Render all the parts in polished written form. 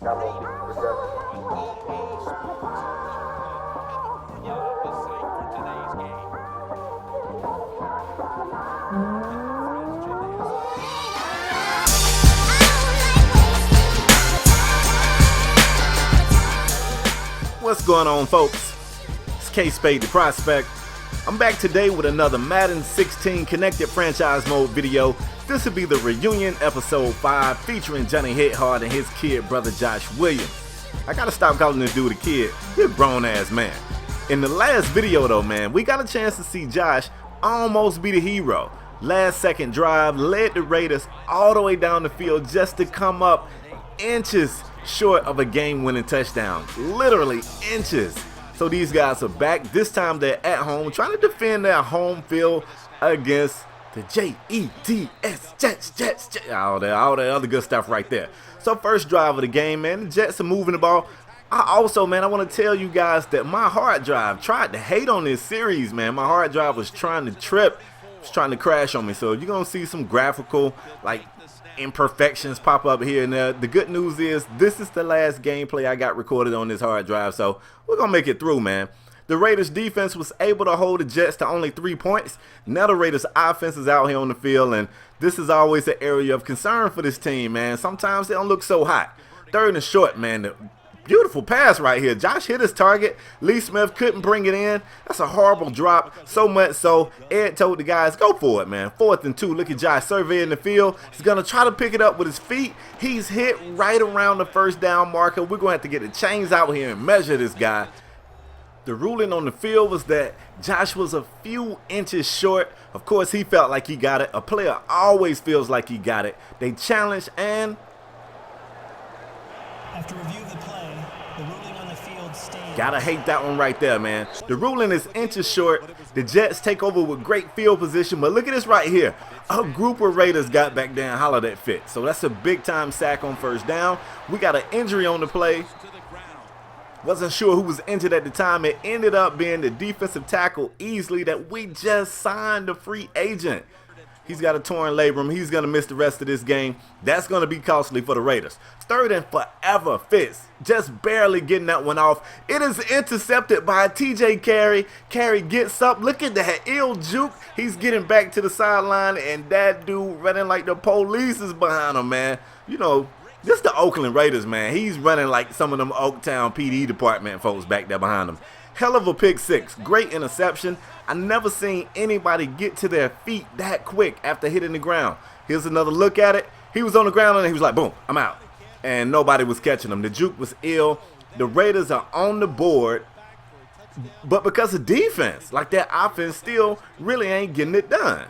What's going on, folks? It's KspadeTheProspect. I'm back today with another Madden 16 Connected Franchise Mode video. This will be the reunion episode 5 featuring Johnny Hithard and his kid brother Josh Williams. I gotta stop calling this dude a kid. He's a grown ass man. In the last video though, man, we got a chance to see Josh almost be the hero. Last second drive led the Raiders all the way down the field just to come up inches short of a game-winning touchdown. Literally inches. So these guys are back. This time they're at home trying to defend their home field against the Jets, all that other good stuff right there. So first drive of the game, man, the Jets are moving the ball. I want to tell you guys that my hard drive tried to hate on this series, man. My hard drive was trying to trip, was trying to crash on me. So you're going to see some graphical, imperfections pop up here and there. The good news is this is the last gameplay I got recorded on this hard drive, so we're gonna make it through, man. The Raiders defense was able to hold the Jets to only 3 points. Now the Raiders offense is out here on the field, and this is always an area of concern for this team, man. Sometimes they don't look so hot. Third and short, man. The beautiful pass right here. Josh hit his target. Lee Smith couldn't bring it in. That's a horrible drop. So much so, Ed told the guys, go for it, man. 4th and 2. Look at Josh surveying the field. He's going to try to pick it up with his feet. He's hit right around the first down marker. We're going to have to get the chains out here and measure this guy. The ruling on the field was that Josh was a few inches short. Of course, he felt like he got it. A player always feels like he got it. They challenged and after review of the play, the ruling on the field stands. Gotta hate that one right there, man. The ruling is inches short. The Jets take over with great field position, but look at this right here. A group of Raiders got back there and hollered at fit. So that's a big-time sack on first down. We got an injury on the play. Wasn't sure who was injured at the time. It ended up being the defensive tackle Easley that we just signed, a free agent. He's got a torn labrum. He's going to miss the rest of this game. That's going to be costly for the Raiders. Third and forever. Fitz just barely getting that one off. It is intercepted by TJ Carey. Carey gets up. Look at that ill juke. He's getting back to the sideline, and that dude running like the police is behind him, man. You know, this is the Oakland Raiders, man. He's running like some of them Oaktown PD department folks back there behind him. Hell of a pick six. Great interception. I never seen anybody get to their feet that quick after hitting the ground. Here's another look at it. He was on the ground and he was like, boom, I'm out. And nobody was catching him. The juke was ill. The Raiders are on the board, but because of defense, like that offense still really ain't getting it done.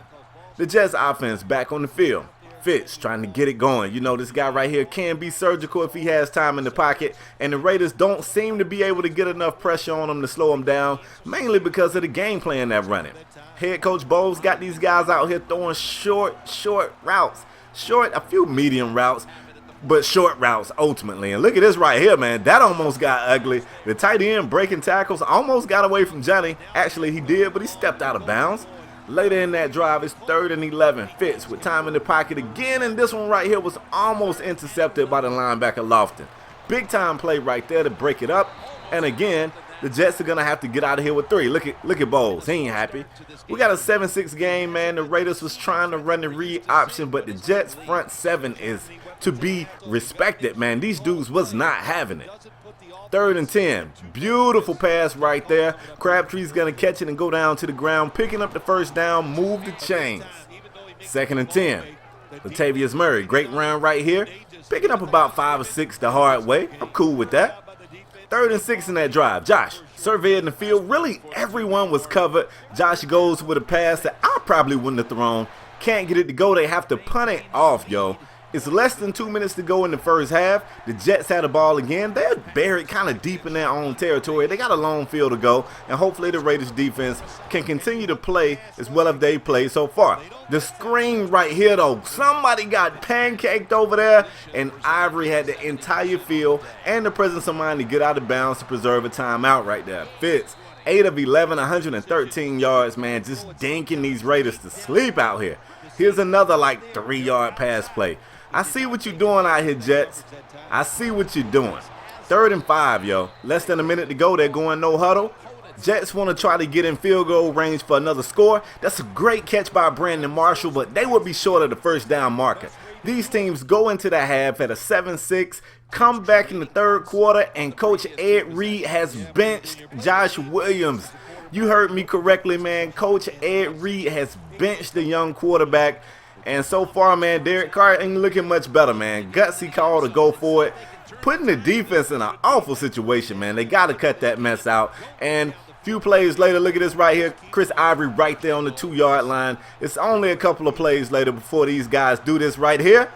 The Jets offense back on the field. Fitz trying to get it going. You know, this guy right here can be surgical if he has time in the pocket, and the Raiders don't seem to be able to get enough pressure on him to slow him down, mainly because of the game plan they're running. Head coach Bowles got these guys out here throwing short routes. A few medium routes, but short routes ultimately. And look at this right here, man. That almost got ugly. The tight end breaking tackles almost got away from Johnny. Actually, he did, but he stepped out of bounds. Later in that drive, it's 3rd and 11. Fitz with time in the pocket again, and this one right here was almost intercepted by the linebacker Lofton. Big time play right there to break it up. And again, the Jets are gonna have to get out of here with 3. Look at Bowles. He ain't happy. We got a 7-6 game, man. The Raiders was trying to run the read option, but the Jets front 7 is to be respected, man. These dudes was not having it. 3rd and 10. Beautiful pass right there. Crabtree's going to catch it and go down to the ground, picking up the first down, move the chains. 2nd and 10. Latavius Murray, great run right here. Picking up about 5 or 6 the hard way. I'm cool with that. 3rd and 6 in that drive. Josh surveying the field. Really, everyone was covered. Josh goes with a pass that I probably wouldn't have thrown. Can't get it to go. They have to punt it off, yo. It's less than 2 minutes to go in the first half. The Jets had the ball again. They're buried kind of deep in their own territory. They got a long field to go, and hopefully the Raiders defense can continue to play as well as they played so far. The screen right here, though, somebody got pancaked over there, and Ivory had the entire field and the presence of mind to get out of bounds to preserve a timeout right there. Fitz, 8 of 11, 113 yards, man, just dinking these Raiders to sleep out here. Here's another 3-yard pass play. I see what you're doing out here, Jets. I see what you're doing. 3rd and 5, yo. Less than a minute to go. They're going no huddle. Jets want to try to get in field goal range for another score. That's a great catch by Brandon Marshall, but they would be short of the first down marker. These teams go into the half at a 7-6, come back in the 3rd quarter, and Coach Ed Reed has benched Josh Williams. You heard me correctly, man. Coach Ed Reed has benched the young quarterback. And so far, man, Derek Carr ain't looking much better, man. Gutsy call to go for it. Putting the defense in an awful situation, man. They got to cut that mess out. And a few plays later, look at this right here. Chris Ivory right there on the 2-yard line. It's only a couple of plays later before these guys do this right here.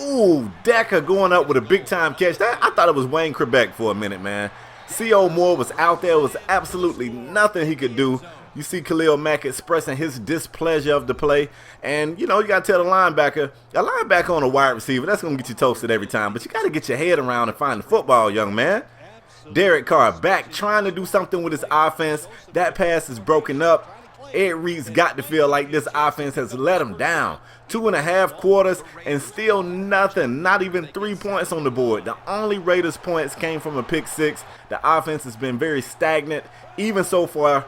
Ooh, Decker going up with a big-time catch. I thought it was Wayne Krebeck for a minute, man. C.O. Moore was out there. It was absolutely nothing he could do. You see Khalil Mack expressing his displeasure of the play. And, you know, you got to tell the linebacker, a linebacker on a wide receiver, that's going to get you toasted every time. But you got to get your head around and find the football, young man. Derek Carr back trying to do something with his offense. That pass is broken up. Ed Reed's got to feel like this offense has let him down. 2.5 quarters and still nothing, not even 3 points on the board. The only Raiders points came from a pick 6. The offense has been very stagnant, even so far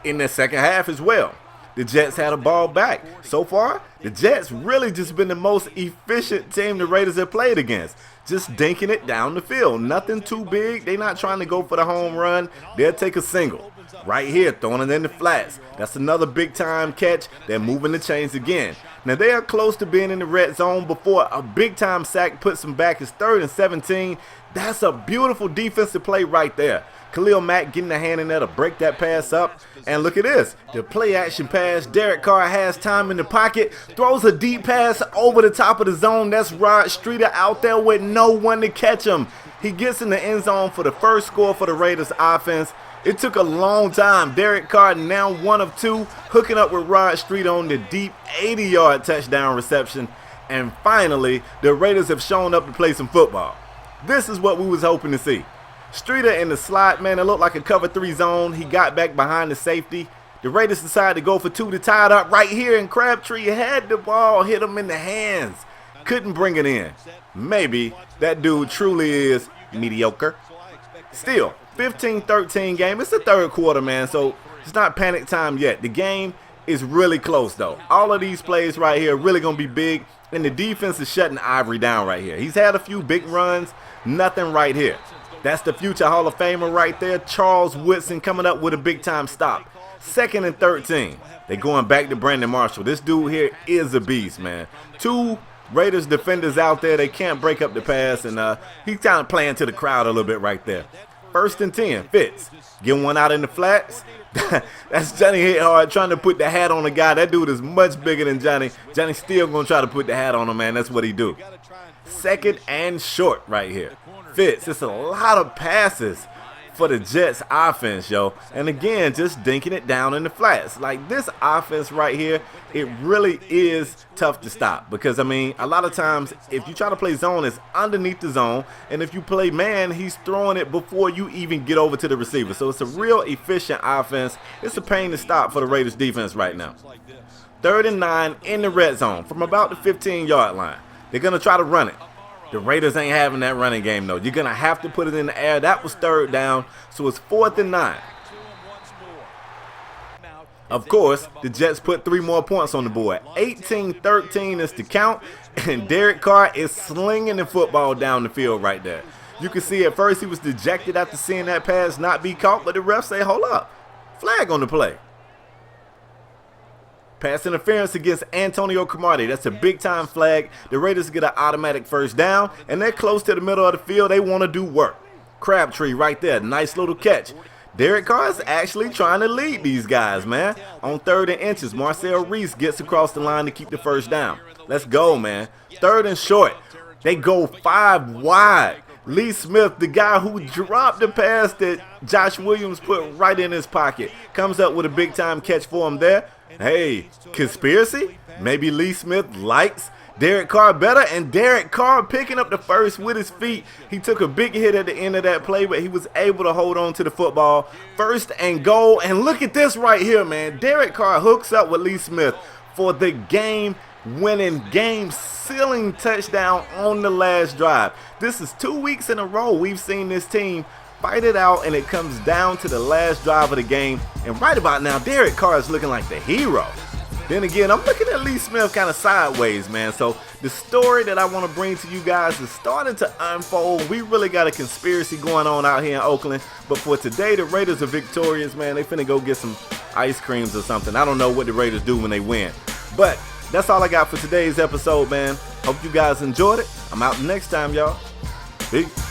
in the second half as well. The Jets had a ball back. So far, the Jets really just been the most efficient team the Raiders have played against. Just dinking it down the field. Nothing too big. They're not trying to go for the home run. They'll take a single. Right here, throwing it in the flats. That's another big-time catch. They're moving the chains again. Now, they are close to being in the red zone before a big-time sack puts them back. It's 3rd and 17. That's a beautiful defensive play right there. Khalil Mack getting a hand in there to break that pass up. And look at this. The play-action pass. Derek Carr has time in the pocket. Throws a deep pass over the top of the zone. That's Rod Streeter out there with no one to catch him. He gets in the end zone for the first score for the Raiders offense. It took a long time. Derek Carr now 1 of 2, hooking up with Rod Streeter on the deep 80-yard touchdown reception. And finally, the Raiders have shown up to play some football. This is what we was hoping to see. Streeter in the slot, man, it looked like a cover 3 zone. He got back behind the safety. The Raiders decided to go for 2 to tie it up right here, and Crabtree had the ball, hit him in the hands. Couldn't bring it in. Maybe that dude truly is mediocre. Still, 15-13 game. It's the 3rd quarter, man, so it's not panic time yet. The game is really close, though. All of these plays right here are really going to be big, and the defense is shutting Ivory down right here. He's had a few big runs, nothing right here. That's the future Hall of Famer right there, Charles Woodson, coming up with a big-time stop. 2nd and 13. They're going back to Brandon Marshall. This dude here is a beast, man. 2 Raiders defenders out there. They can't break up the pass, and he's kind of playing to the crowd a little bit right there. 1st and 10. Fitz. Get one out in the flats. That's Johnny hit hard trying to put the hat on the guy. That dude is much bigger than Johnny. Johnny's still going to try to put the hat on him, man. That's what he do. 2nd and short right here. Fitz. It's a lot of passes for the Jets offense, yo. And again, just dinking it down in the flats. Like, this offense right here, it really is tough to stop. Because, I mean, a lot of times, if you try to play zone, it's underneath the zone. And if you play man, he's throwing it before you even get over to the receiver. So it's a real efficient offense. It's a pain to stop for the Raiders defense right now. 3rd and 9 in the red zone from about the 15-yard line. They're going to try to run it. The Raiders ain't having that running game, though. You're going to have to put it in the air. That was 3rd down, so it's 4th and 9. Of course, the Jets put 3 more points on the board. 18-13 is the count, and Derek Carr is slinging the football down the field right there. You can see at first he was dejected after seeing that pass not be caught, but the refs say, hold up, flag on the play. Pass interference against Antonio Cromartie. That's a big-time flag. The Raiders get an automatic 1st down, and they're close to the middle of the field. They want to do work. Crabtree right there. Nice little catch. Derek Carr is actually trying to lead these guys, man. On 3rd and inches, Marcel Reese gets across the line to keep the 1st down. Let's go, man. 3rd and short. They go 5 wide. Lee Smith, the guy who dropped the pass that Josh Williams put right in his pocket, comes up with a big-time catch for him there. Hey, conspiracy? Maybe Lee Smith likes Derek Carr better, and Derek Carr picking up the 1st with his feet. He took a big hit at the end of that play, but he was able to hold on to the football. 1st and goal, and look at this right here, man. Derek Carr hooks up with Lee Smith for the game winning game-sealing touchdown on the last drive. This is 2 weeks in a row we've seen this team fight it out, and it comes down to the last drive of the game. And right about now, Derek Carr is looking like the hero. Then again, I'm looking at Lee Smith kind of sideways, man. So the story that I want to bring to you guys is starting to unfold. We really got a conspiracy going on out here in Oakland. But for today, the Raiders are victorious, man. They finna go get some ice creams or something. I don't know what the Raiders do when they win. But that's all I got for today's episode, man. Hope you guys enjoyed it. I'm out next time, y'all. Peace.